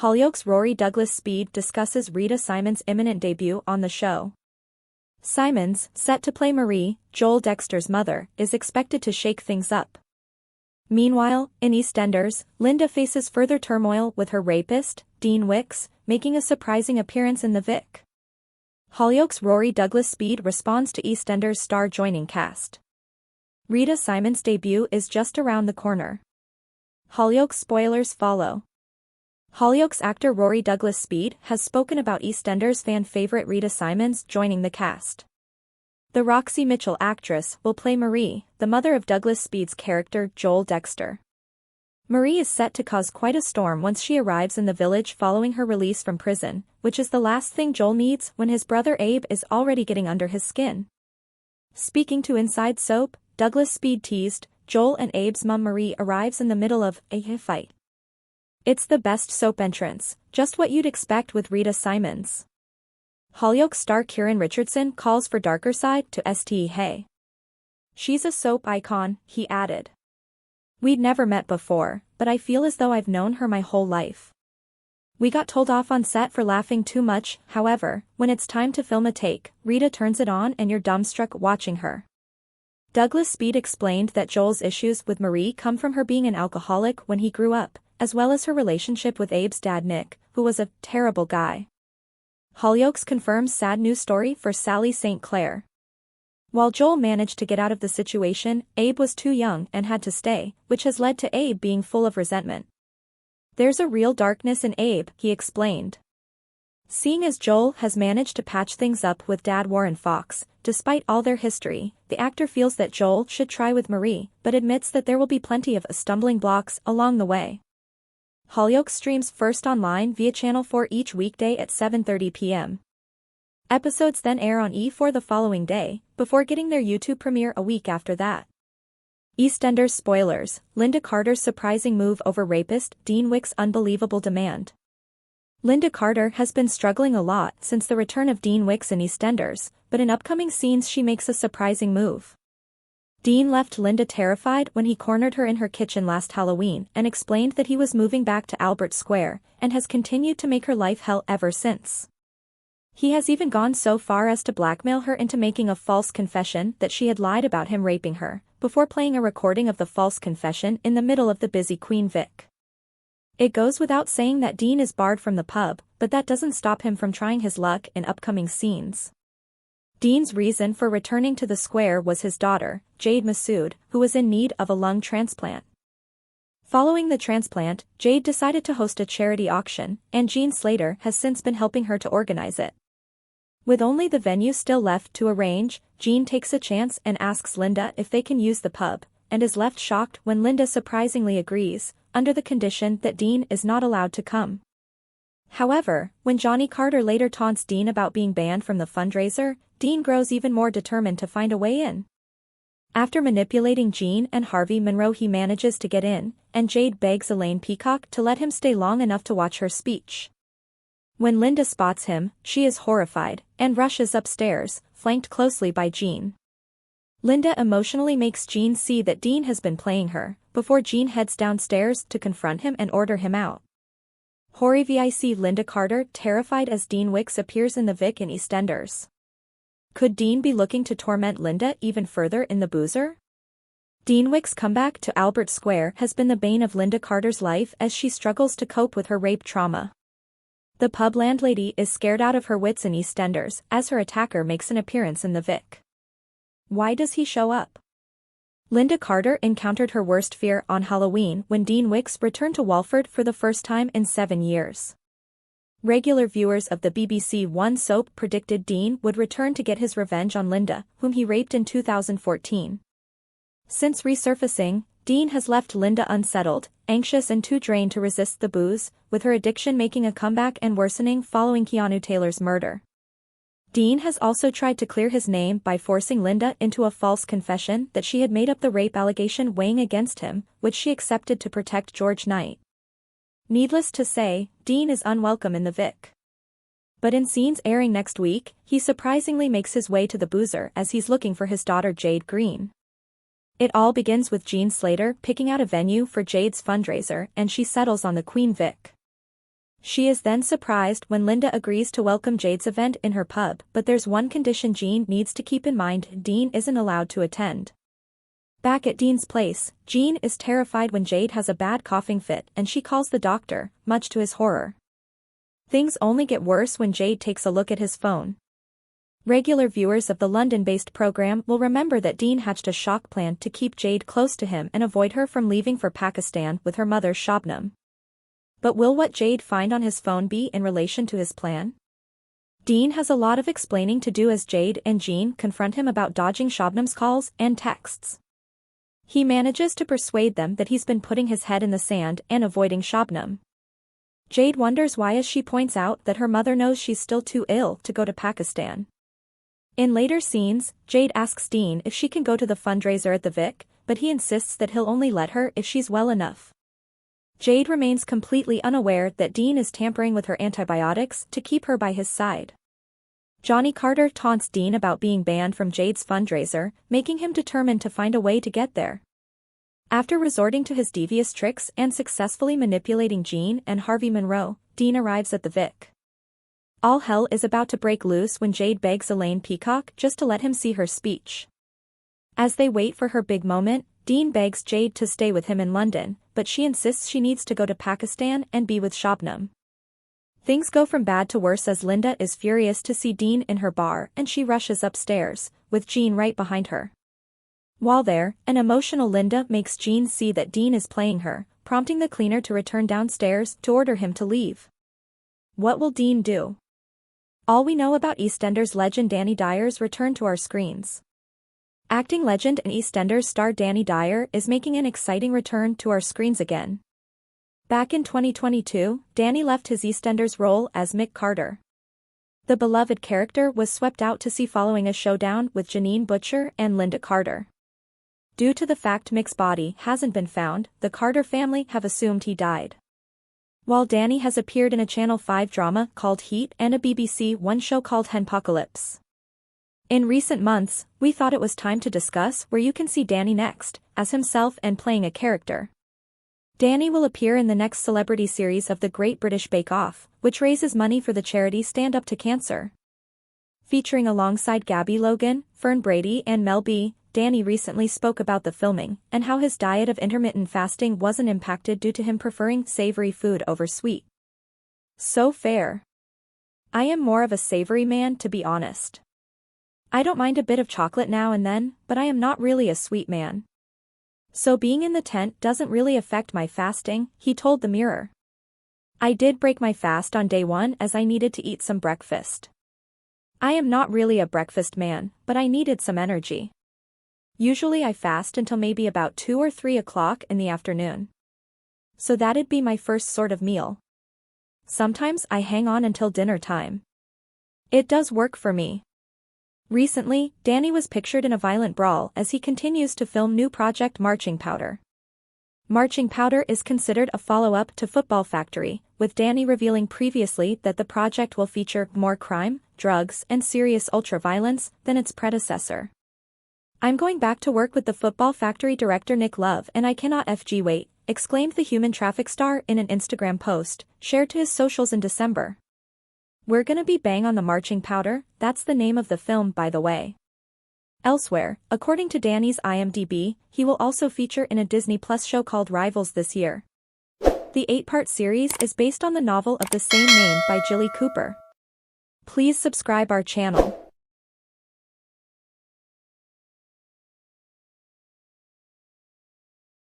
Hollyoaks' Rory Douglas-Speed discusses Rita Simons' imminent debut on the show. Simons, set to play Marie, Joel Dexter's mother, is expected to shake things up. Meanwhile, in EastEnders, Linda faces further turmoil with her rapist, Dean Wicks, making a surprising appearance in the Vic. Hollyoaks' Rory Douglas-Speed responds to EastEnders star joining cast. Rita Simons' debut is just around the corner. Hollyoaks spoilers follow. Hollyoaks actor Rory Douglas-Speed has spoken about EastEnders fan favorite Rita Simons joining the cast. The Roxy Mitchell actress will play Marie, the mother of Douglas-Speed's character Joel Dexter. Marie is set to cause quite a storm once she arrives in the village following her release from prison, which is the last thing Joel needs when his brother Abe is already getting under his skin. Speaking to Inside Soap, Douglas-Speed teased, Joel and Abe's mom Marie arrives in the middle of a fight. It's the best soap entrance, just what you'd expect with Rita Simons. Hollyoaks star Kieran Richardson calls for darker side to St. Hey. She's a soap icon, he added. We'd never met before, but I feel as though I've known her my whole life. We got told off on set for laughing too much, however, when it's time to film a take, Rita turns it on and you're dumbstruck watching her. Douglas-Speed explained that Joel's issues with Marie come from her being an alcoholic when he grew up, as well as her relationship with Abe's dad Nick, who was a terrible guy. Hollyoaks confirms sad news story for Sally St. Clair. While Joel managed to get out of the situation, Abe was too young and had to stay, which has led to Abe being full of resentment. There's a real darkness in Abe, he explained. Seeing as Joel has managed to patch things up with Dad Warren Fox, despite all their history, the actor feels that Joel should try with Marie, but admits that there will be plenty of stumbling blocks along the way. Hollyoaks streams first online via Channel 4 each weekday at 7:30 p.m. Episodes then air on E4 the following day, before getting their YouTube premiere a week after that. EastEnders spoilers, Linda Carter's surprising move over rapist Dean Wicks' unbelievable demand. Linda Carter has been struggling a lot since the return of Dean Wicks in EastEnders, but in upcoming scenes she makes a surprising move. Dean left Linda terrified when he cornered her in her kitchen last Halloween and explained that he was moving back to Albert Square, and has continued to make her life hell ever since. He has even gone so far as to blackmail her into making a false confession that she had lied about him raping her, before playing a recording of the false confession in the middle of the busy Queen Vic. It goes without saying that Dean is barred from the pub, but that doesn't stop him from trying his luck in upcoming scenes. Dean's reason for returning to the square was his daughter, Jade Massoud, who was in need of a lung transplant. Following the transplant, Jade decided to host a charity auction, and Gene Slater has since been helping her to organize it. With only the venue still left to arrange, Gene takes a chance and asks Linda if they can use the pub, and is left shocked when Linda surprisingly agrees, under the condition that Dean is not allowed to come. However, when Johnny Carter later taunts Dean about being banned from the fundraiser, Dean grows even more determined to find a way in. After manipulating Gene and Harvey Monroe he manages to get in, and Jade begs Elaine Peacock to let him stay long enough to watch her speech. When Linda spots him, she is horrified, and rushes upstairs, flanked closely by Gene. Linda emotionally makes Gene see that Dean has been playing her, before Gene heads downstairs to confront him and order him out. Horrific Linda Carter terrified as Dean Wicks appears in the Vic in EastEnders. Could Dean be looking to torment Linda even further in The Boozer? Dean Wicks' comeback to Albert Square has been the bane of Linda Carter's life as she struggles to cope with her rape trauma. The pub landlady is scared out of her wits in EastEnders as her attacker makes an appearance in the Vic. Why does he show up? Linda Carter encountered her worst fear on Halloween when Dean Wicks returned to Walford for the first time in 7 years. Regular viewers of the BBC One soap predicted Dean would return to get his revenge on Linda, whom he raped in 2014. Since resurfacing, Dean has left Linda unsettled, anxious and too drained to resist the booze, with her addiction making a comeback and worsening following Keanu Taylor's murder. Dean has also tried to clear his name by forcing Linda into a false confession that she had made up the rape allegation weighing against him, which she accepted to protect George Knight. Needless to say, Dean is unwelcome in the Vic. But in scenes airing next week, he surprisingly makes his way to the Boozer as he's looking for his daughter Jade Green. It all begins with Gene Slater picking out a venue for Jade's fundraiser and she settles on the Queen Vic. She is then surprised when Linda agrees to welcome Jade's event in her pub, but there's one condition Jean needs to keep in mind: Dean isn't allowed to attend. Back at Dean's place, Jean is terrified when Jade has a bad coughing fit and she calls the doctor, much to his horror. Things only get worse when Jade takes a look at his phone. Regular viewers of the London-based program will remember that Dean hatched a shock plan to keep Jade close to him and avoid her from leaving for Pakistan with her mother Shabnam. But will what Jade find on his phone be in relation to his plan? Dean has a lot of explaining to do as Jade and Jean confront him about dodging Shabnam's calls and texts. He manages to persuade them that he's been putting his head in the sand and avoiding Shabnam. Jade wonders why, as she points out that her mother knows she's still too ill to go to Pakistan. In later scenes, Jade asks Dean if she can go to the fundraiser at the Vic, but he insists that he'll only let her if she's well enough. Jade remains completely unaware that Dean is tampering with her antibiotics to keep her by his side. Johnny Carter taunts Dean about being banned from Jade's fundraiser, making him determined to find a way to get there. After resorting to his devious tricks and successfully manipulating Jean and Harvey Monroe, Dean arrives at the Vic. All hell is about to break loose when Jade begs Elaine Peacock just to let him see her speech. As they wait for her big moment, Dean begs Jade to stay with him in London, but she insists she needs to go to Pakistan and be with Shabnam. Things go from bad to worse as Linda is furious to see Dean in her bar and she rushes upstairs, with Jean right behind her. While there, an emotional Linda makes Jean see that Dean is playing her, prompting the cleaner to return downstairs to order him to leave. What will Dean do? All we know about EastEnders legend Danny Dyer's return to our screens. Acting legend and EastEnders star Danny Dyer is making an exciting return to our screens again. Back in 2022, Danny left his EastEnders role as Mick Carter. The beloved character was swept out to sea following a showdown with Janine Butcher and Linda Carter. Due to the fact Mick's body hasn't been found, the Carter family have assumed he died. While Danny has appeared in a Channel 5 drama called Heat and a BBC One show called Henpocalypse. In recent months, we thought it was time to discuss where you can see Danny next, as himself and playing a character. Danny will appear in the next celebrity series of The Great British Bake Off, which raises money for the charity Stand Up to Cancer. Featuring alongside Gabby Logan, Fern Brady and Mel B, Danny recently spoke about the filming and how his diet of intermittent fasting wasn't impacted due to him preferring savory food over sweet. So fair. I am more of a savory man, to be honest. I don't mind a bit of chocolate now and then, but I am not really a sweet man. So being in the tent doesn't really affect my fasting, he told the Mirror. I did break my fast on day 1 as I needed to eat some breakfast. I am not really a breakfast man, but I needed some energy. Usually I fast until maybe about 2 or 3 o'clock in the afternoon. So that'd be my first sort of meal. Sometimes I hang on until dinner time. It does work for me. Recently, Danny was pictured in a violent brawl as he continues to film new project Marching Powder. Marching Powder is considered a follow-up to Football Factory, with Danny revealing previously that the project will feature more crime, drugs and serious ultra-violence than its predecessor. I'm going back to work with the Football Factory director Nick Love and I cannot wait, exclaimed the human traffic star in an Instagram post, shared to his socials in December. We're gonna be bang on the Marching Powder, that's the name of the film by the way. Elsewhere, according to Danny's IMDb, he will also feature in a Disney Plus show called Rivals this year. The 8-part series is based on the novel of the same name by Jilly Cooper. Please subscribe our channel.